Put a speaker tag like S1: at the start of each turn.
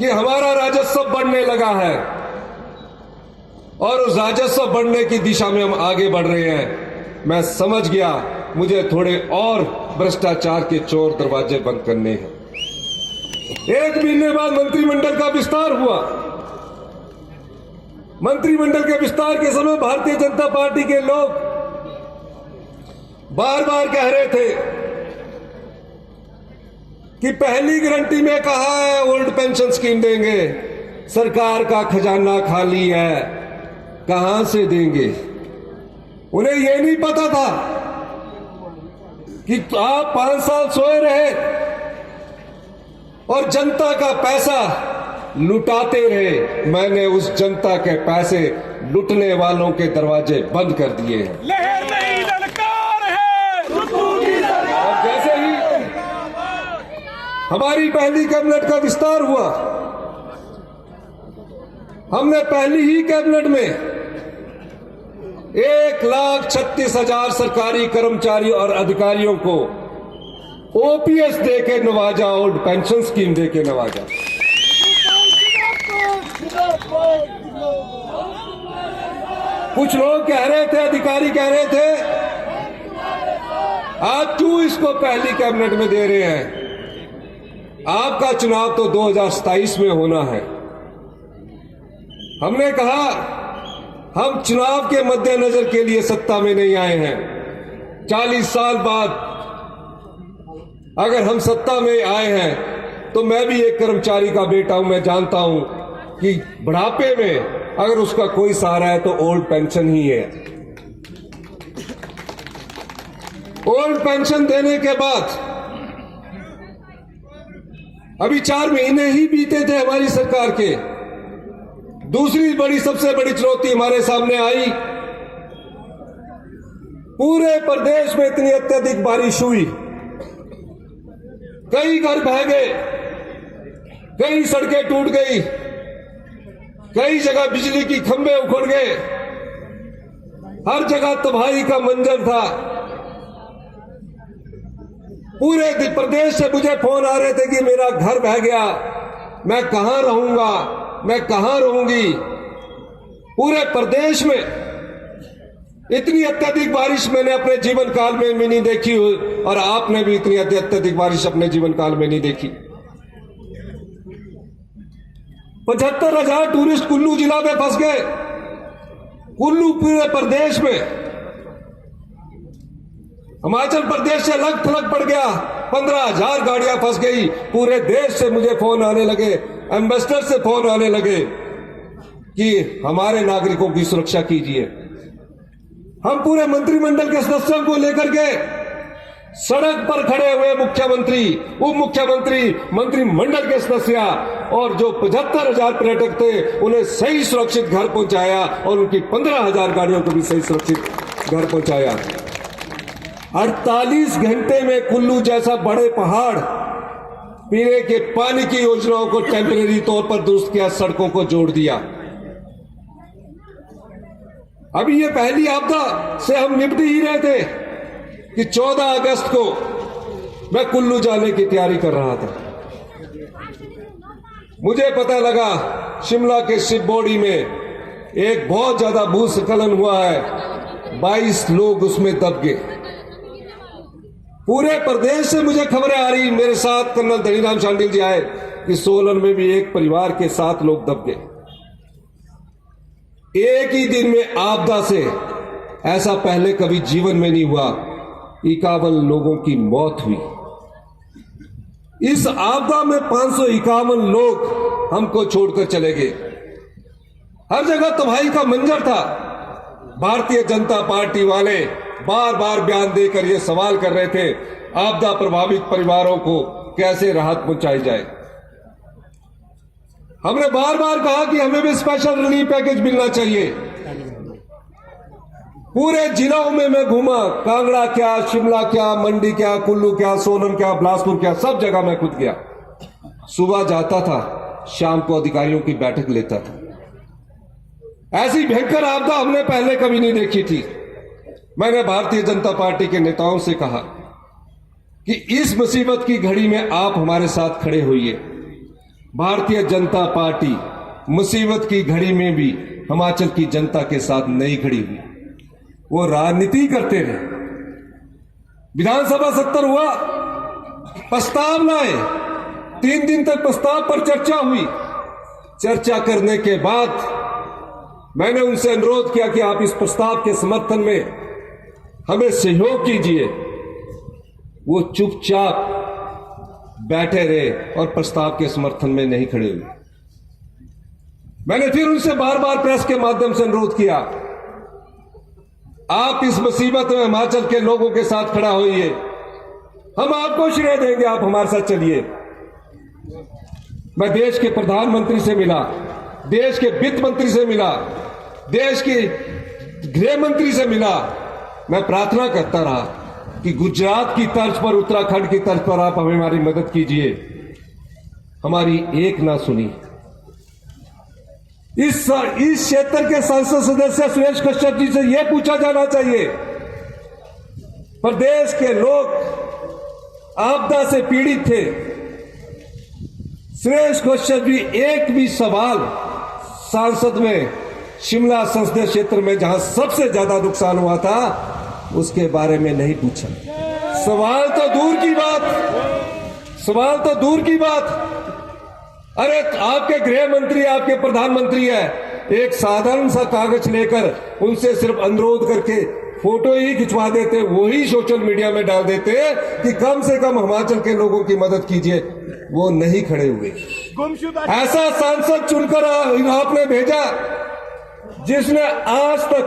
S1: कि हमारा राजस्व बढ़ने लगा है और उस राजस्व बढ़ने की दिशा में हम आगे बढ़ रहे हैं। मैं समझ गया मुझे थोड़े और भ्रष्टाचार के चोर दरवाजे बंद करने हैं। 1 महीने बाद मंत्रिमंडल का विस्तार हुआ। मंत्रिमंडल के विस्तार के समय भारतीय जनता पार्टी के लोग बार बार कह रहे थे कि पहली गारंटी में कहा है ओल्ड पेंशन स्कीम देंगे, सरकार का खजाना खाली है, कहां से देंगे। उन्हें यह नहीं पता था कि आप 5 साल सोए रहे और जनता का पैसा लुटाते रहे। मैंने उस जनता के पैसे लुटने वालों के दरवाजे बंद कर दिए हैं।
S2: लहर नहीं ललकार है,
S1: और जैसे ही हमारी पहली कैबिनेट का विस्तार हुआ, हमने पहली ही कैबिनेट में 1,36,000 सरकारी कर्मचारी और अधिकारियों को ओपीएस देके नवाजा, ओल्ड पेंशन स्कीम देके नवाजा। कुछ लोग कह रहे थे, अधिकारी कह रहे थे, आप क्यों इसको पहली कैबिनेट में दे रहे हैं, आपका चुनाव तो 2027 में होना है। हमने कहा हम चुनाव के मद्देनजर के लिए सत्ता में नहीं आए हैं। 40 साल बाद अगर हम सत्ता में आए हैं तो मैं भी एक कर्मचारी का बेटा हूं। मैं जानता हूं कि बुढ़ापे में अगर उसका कोई सहारा है तो ओल्ड पेंशन ही है। ओल्ड पेंशन देने के बाद अभी 4 महीने ही बीते थे हमारी सरकार के। दूसरी सबसे बड़ी चुनौती हमारे सामने आई। पूरे प्रदेश में इतनी अत्यधिक बारिश हुई, कई घर बह गए, कई सड़कें टूट गई, कई जगह बिजली की खंभे उखड़ गए, हर जगह तबाही का मंजर था। पूरे प्रदेश से मुझे फोन आ रहे थे कि मेरा घर बह गया, मैं कहां रहूंगा, मैं कहां रहूंगी। पूरे प्रदेश में इतनी अत्यधिक बारिश मैंने अपने जीवन काल में भी नहीं देखी और आपने भी इतनी अत्यधिक बारिश अपने जीवन काल में नहीं देखी। 75,000 टूरिस्ट कुल्लू जिला में फंस गए। कुल्लू पूरे प्रदेश में, हिमाचल प्रदेश से अलग थलग पड़ गया। 15,000 गाड़ियां फंस गई। पूरे देश से मुझे फोन आने लगे, एम्बेसडर से फोन आने लगे कि हमारे नागरिकों की सुरक्षा कीजिए। हम पूरे मंत्रिमंडल के सदस्यों को लेकर के सड़क पर खड़े हुए मुख्यमंत्री, उप मुख्यमंत्री, मंत्रिमंडल के सदस्य और जो 75,000 पर्यटक थे उन्हें सही सुरक्षित घर पहुंचाया और उनकी 15,000 गाड़ियों को भी सही सुरक्षित घर पहुंचाया। 48 घंटे में कुल्लू जैसा बड़े पहाड़ पीने के पानी की योजनाओं को टेम्परेरी तौर पर दुरुस्त किया, सड़कों को जोड़ दिया। अभी ये पहली आपदा से हम निपट ही रहे थे कि 14 अगस्त को मैं कुल्लू जाने की तैयारी कर रहा था। मुझे पता लगा शिमला के शिवबोड़ी में एक बहुत ज्यादा भूस्खलन हुआ है, 22 लोग उसमें दब गए। पूरे प्रदेश से मुझे खबरें आ रही, मेरे साथ कर्नल धनीराम शांडिल जी आए कि सोलन में भी एक परिवार के 7 लोग दब गए। एक ही दिन में आपदा से ऐसा पहले कभी जीवन में नहीं हुआ। 51 लोगों की मौत हुई। इस आपदा में 551 लोग हमको छोड़कर चले गए। हर जगह तबाही का मंजर था। भारतीय जनता पार्टी वाले बार बार बयान देकर यह सवाल कर रहे थे, आपदा प्रभावित परिवारों को कैसे राहत पहुंचाई जाए। हमने बार बार कहा कि हमें भी स्पेशल रिलीफ पैकेज मिलना चाहिए। पूरे जिलों में मैं घूमा, कांगड़ा क्या, शिमला क्या, मंडी क्या, कुल्लू क्या, सोलन क्या, बिलासपुर क्या, सब जगह मैं खुद गया। सुबह जाता था, शाम को अधिकारियों की बैठक लेता था। ऐसी भयंकर आपदा हमने पहले कभी नहीं देखी थी। मैंने भारतीय जनता पार्टी के नेताओं से कहा कि इस मुसीबत की घड़ी में आप हमारे साथ खड़े होइए। भारतीय जनता पार्टी मुसीबत की घड़ी में भी हिमाचल की जनता के साथ नहीं खड़ी हुई। वो राजनीति करते रहे। विधानसभा सत्र हुआ, प्रस्ताव लाए, 3 दिन तक प्रस्ताव पर चर्चा हुई। चर्चा करने के बाद मैंने उनसे अनुरोध किया कि आप इस प्रस्ताव के समर्थन में हमें सहयोग कीजिए। वो चुपचाप बैठे रहे और प्रस्ताव के समर्थन में नहीं खड़े हुए। मैंने फिर उनसे बार बार प्रेस के माध्यम से अनुरोध किया, आप इस मुसीबत में हिमाचल के लोगों के साथ खड़ा होइए, हम आपको श्रेय देंगे, आप हमारे साथ चलिए। मैं देश के प्रधानमंत्री से मिला, देश के वित्त मंत्री से मिला, देश के गृह मंत्री से मिला। मैं प्रार्थना करता रहा कि गुजरात की तर्ज पर, उत्तराखंड की तर्ज पर आप हमें हमारी मदद कीजिए। हमारी एक ना सुनी। इस क्षेत्र के संसद सदस्य सुरेश कश्यप जी से यह पूछा जाना चाहिए, प्रदेश के लोग आपदा से पीड़ित थे, सुरेश कश्यप जी एक भी सवाल सांसद में शिमला संसदीय क्षेत्र में जहां सबसे ज्यादा नुकसान हुआ था उसके बारे में नहीं पूछा। सवाल तो दूर की बात, अरे आपके गृह मंत्री, आपके प्रधानमंत्री है, एक साधारण सा कागज लेकर उनसे सिर्फ अनुरोध करके फोटो ही खिंचवा देते, वही सोशल मीडिया में डाल देते कि कम से कम हिमाचल के लोगों की मदद कीजिए। वो नहीं खड़े हुए। ऐसा सांसद चुनकर आपने भेजा जिसने आज तक